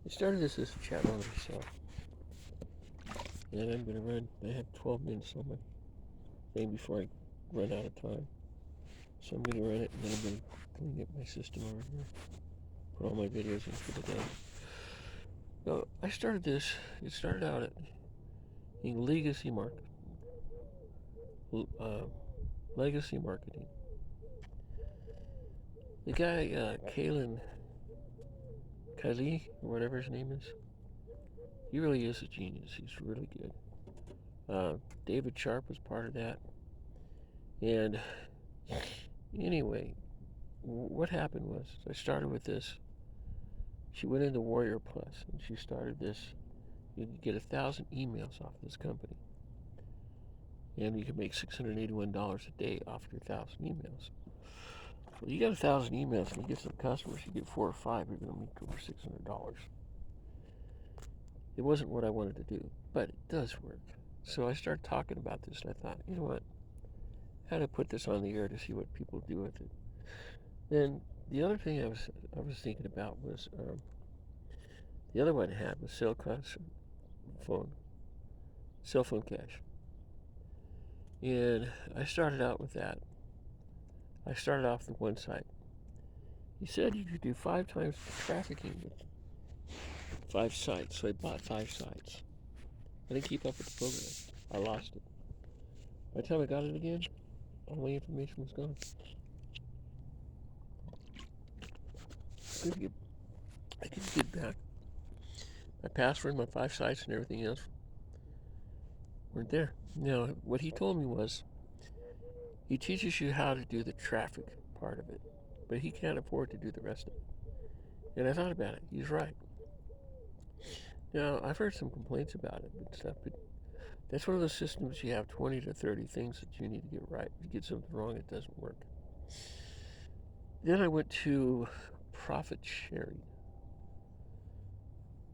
I started this as a chat on myself, and I'm going to run. I have 12 minutes on my thing before I run out of time. So I'm going to run it, and then I'm going to clean up my system over here, put all my videos in for the day. So I started this. It started out in uh, legacy marketing. The guy, Kalen Kali, or whatever his name is, he really is a genius. He's really good. David Sharp was part of that. And anyway, what happened was I started with this. She went into Warrior Plus and she started this. You could get 1,000 emails off this company, and you could make $681 a day off your 1,000 emails. Well, you got 1,000 emails and you get some customers. You get 4 or 5, you're going to make over $600. It wasn't what I wanted to do, but it does work. So I started talking about this, and I thought, you know what? How to put this on the air to see what people do with it. Then the other thing I was thinking about was the other one I had was phone, cell phone cash, and I started out with that. I started off with one site. He said you could do 5 times trafficking with 5 sites, so I bought 5 sites. I didn't keep up with the program. I lost it. By the time I got it again, all my information was gone. I couldn't get back. My password, my 5 sites, and everything else weren't there. Now, what he told me was he teaches you how to do the traffic part of it, but he can't afford to do the rest of it. And I thought about it. He's right. Now, I've heard some complaints about it and stuff, but that's one of those systems you have 20 to 30 things that you need to get right. If you get something wrong, it doesn't work. Then I went to profit sharing.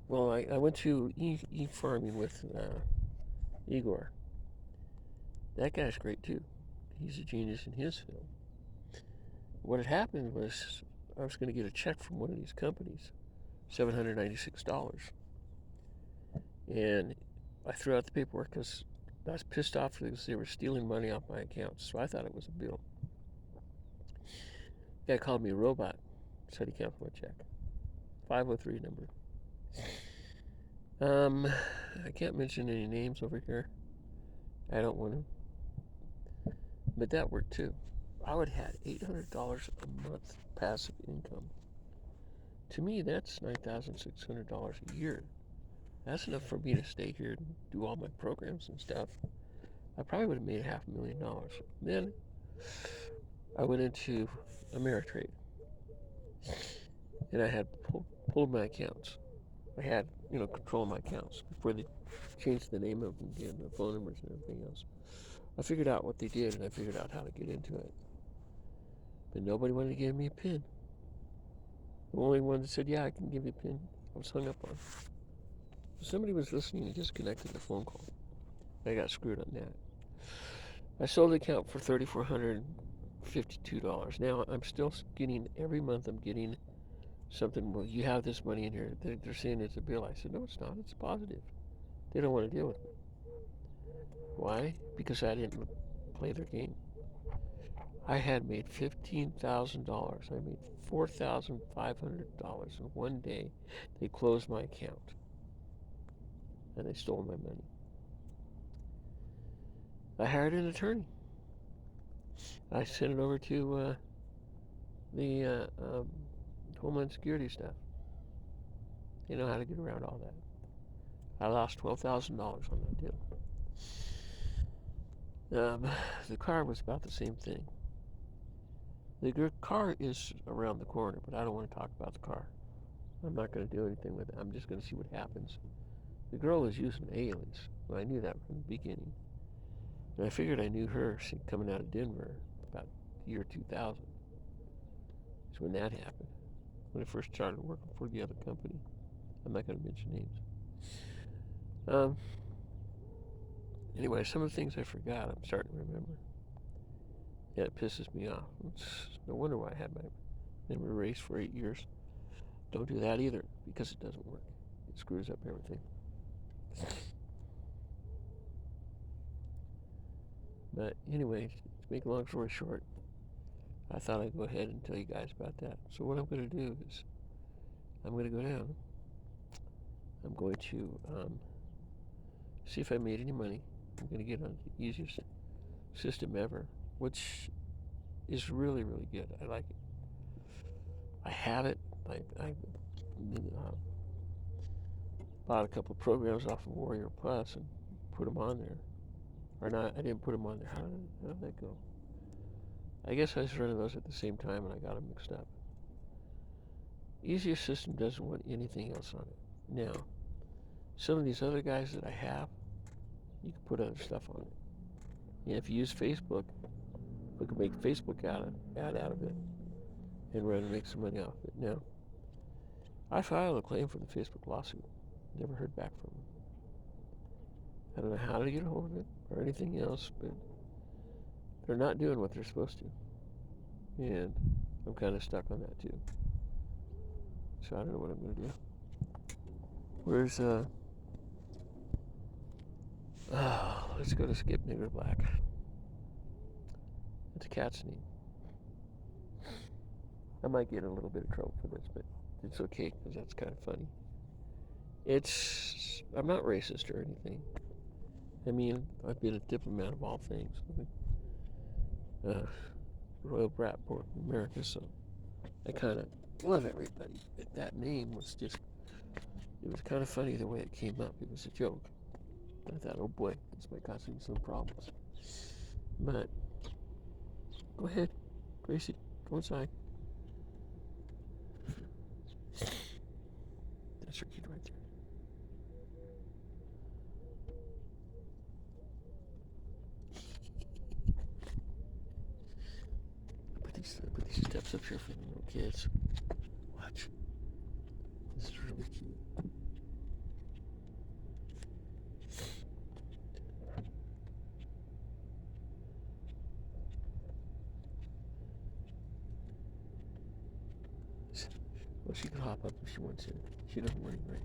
Well, I went to e-farming with Igor. That guy's great too. He's a genius in his field. What had happened was I was going to get a check from one of these companies, $796. And I threw out the paperwork because I was pissed off because they were stealing money off my accounts. So I thought it was a bill. The guy called me a robot, said he canceled my check. 503 number. I can't mention any names over here. I don't want to. But that worked too. I would have had $800 a month passive income. To me, that's $9,600 a year. That's enough for me to stay here and do all my programs and stuff. I probably would have made $500,000. Then I went into Ameritrade, and I had pulled my accounts. I had, control of my accounts before they changed the name of them again, the phone numbers and everything else. I figured out what they did, and I figured out how to get into it. But nobody wanted to give me a PIN. The only one that said, yeah, I can give you a PIN, I was hung up on. Somebody was listening and disconnected the phone call. I got screwed on that. I sold the account for $3,452. Now I'm still getting, every month I'm getting something. Well, you have this money in here. They're saying it's a bill. I said, no, it's not. It's positive. They don't want to deal with me. Why? Because I didn't play their game. I had made $15,000. I made $4,500 in one day. They closed my account and they stole my money. I hired an attorney. I sent it over to the Homeland Security staff. They know how to get around all that. I lost $12,000 on that deal. The car was about the same thing. The car is around the corner, but I don't want to talk about the car. I'm not going to do anything with it. I'm just going to see what happens. The girl was using aliens. Well, I knew that from the beginning. And I figured I knew her coming out of Denver about the year 2000. That's when that happened. When I first started working for the other company. I'm not going to mention names. Anyway, some of the things I forgot, I'm starting to remember. Yeah, it pisses me off. It's no wonder why I had my memory erased for 8 years. Don't do that either, because it doesn't work. screws up everything. But anyway, to make a long story short, I thought I'd go ahead and tell you guys about that. So what I'm going to do is I'm going to go down. I'm going to see if I made any money. I'm going to get on the easiest system ever, which is really, really good. I like it. I have it. I bought a couple of programs off of Warrior Plus and put them on there. Or not, I didn't put them on there. How did that go? I guess I was running those at the same time and I got them mixed up. Easiest system doesn't want anything else on it. Now, some of these other guys that I have, you can put other stuff on it. And if you use Facebook, we can make Facebook ad out of it and run and make some money off it. Now, I filed a claim for the Facebook lawsuit. Never heard back from them. I don't know how to get a hold of it or anything else, but they're not doing what they're supposed to. And I'm kind of stuck on that too. So I don't know what I'm going to do. Where's, let's go to Skip Nigger Black. It's a cat's name. I might get in a little bit of trouble for this, but it's okay because that's kind of funny. I'm not racist or anything. I mean, I've been a diplomat of all things. Royal brat born in America, so I kind of love everybody. But that name was just, it was kind of funny the way it came up. It was a joke. I thought, oh boy, this might cause me some problems. But, go ahead, Gracie, go inside. That's her kid right there. Put these steps up here for the little kids. Watch. This is really cute. Well, she can hop up if she wants to. She doesn't want it right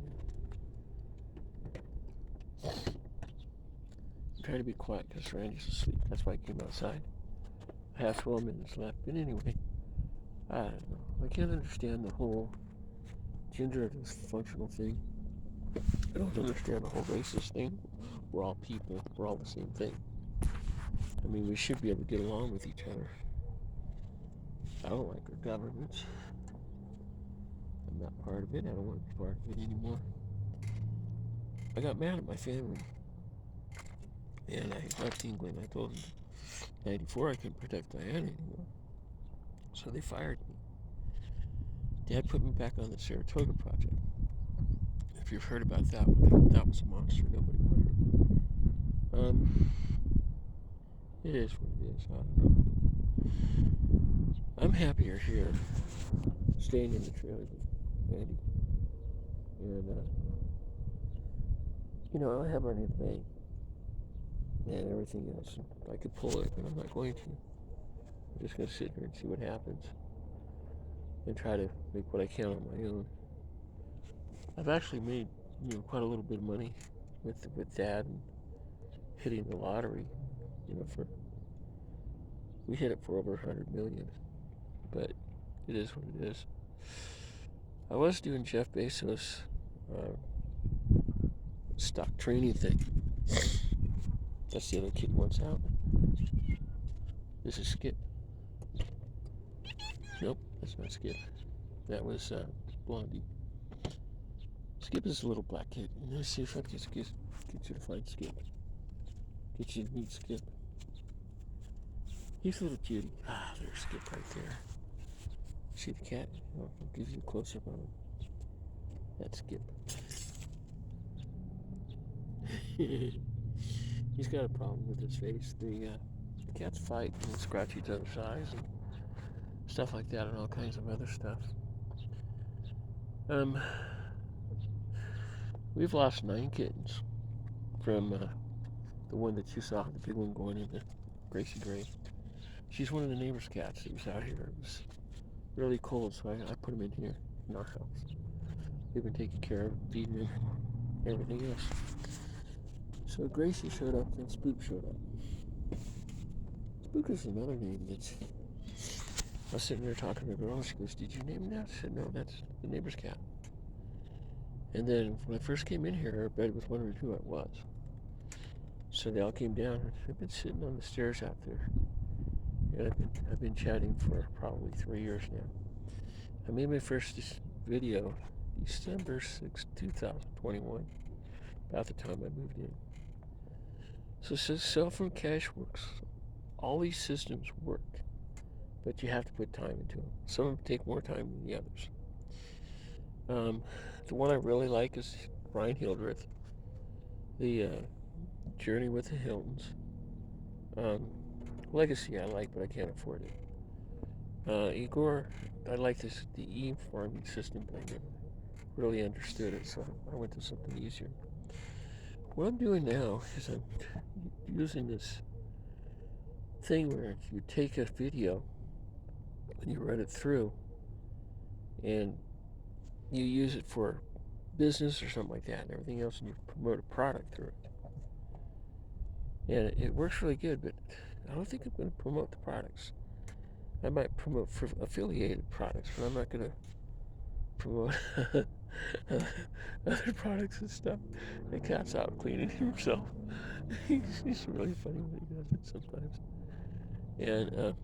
now. I'm trying to be quiet because Randy's asleep. That's why I came outside. I have 12 minutes left. But anyway, I don't know. I can't understand the whole gender dysfunctional thing. I don't understand the whole racist thing. We're all people. We're all the same thing. I mean, we should be able to get along with each other. I don't like our governments. I'm not part of it. I don't want to be part of it anymore. I got mad at my family. And I left England. I told them in 94 I couldn't protect Diana anymore. So they fired me. Dad put me back on the Saratoga project. If you've heard about that one, that was a monster. Nobody wanted it. It is what it is. I don't know. I'm happier here, staying in the trailer with Andy. And, you know, I have money in the bank and everything else. I could pull it, but I'm not going to. I'm just going to sit here and see what happens and try to make what I can on my own. I've actually made, you know, quite a little bit of money with Dad and hitting the lottery. You know, we hit it for over 100 million, but it is what it is. I was doing Jeff Bezos' stock training thing. That's the other kid wants out. This is Skip. Nope, that's not Skip. That was Blondie. Skip is a little black kid. Let's see if I can get you to find Skip. Get you to meet Skip. He's a little cutie. Ah, there's Skip right there. See the cat? I'll give you a close-up on him. That's Skip. He's got a problem with his face. The cats fight and scratch each other's eyes and stuff like that and all kinds of other stuff. We've lost 9 kittens from the one that you saw, the big one going into Gracie Gray. She's one of the neighbor's cats that was out here. It was really cold, so I put them in here in our house. They've been taking care of, feeding him, everything else. So Gracie showed up, then Spook showed up. Spook is another name that's. I was sitting there talking to the girl, and she goes, "Did you name that?" I said, "No, that's the neighbor's cat." And then when I first came in here, everybody was wondering who I was. So they all came down, and I've been sitting on the stairs out there. And I've been chatting for probably 3 years now. I made my first video December 6, 2021, about the time I moved in. So it says Sell from Cash works. All these systems work, but you have to put time into them. Some of them take more time than the others. The one I really like is Brian Hildreth, the Journey with the Hiltons. Legacy I like, but I can't afford it. Igor, I like the e-farming system, but I never really understood it, so I went to something easier. What I'm doing now is I'm using this thing where you take a video and you run it through and you use it for business or something like that and everything else, and you promote a product through it. And it works really good, but I don't think I'm going to promote the products. I might promote for affiliated products, but I'm not going to promote other products and stuff. The cat's out cleaning himself. He's really funny when he does it sometimes. And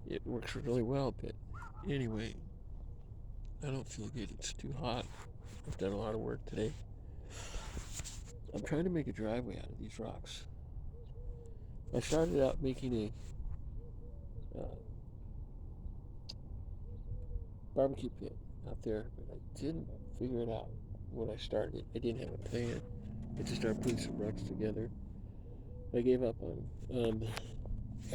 it works really well, but anyway, I don't feel good. It's too hot. I've done a lot of work today. I'm trying to make a driveway out of these rocks. I started out making a barbecue pit out there, but I didn't figure it out when I started. I didn't have a plan. I just started putting some rocks together. I gave up on them.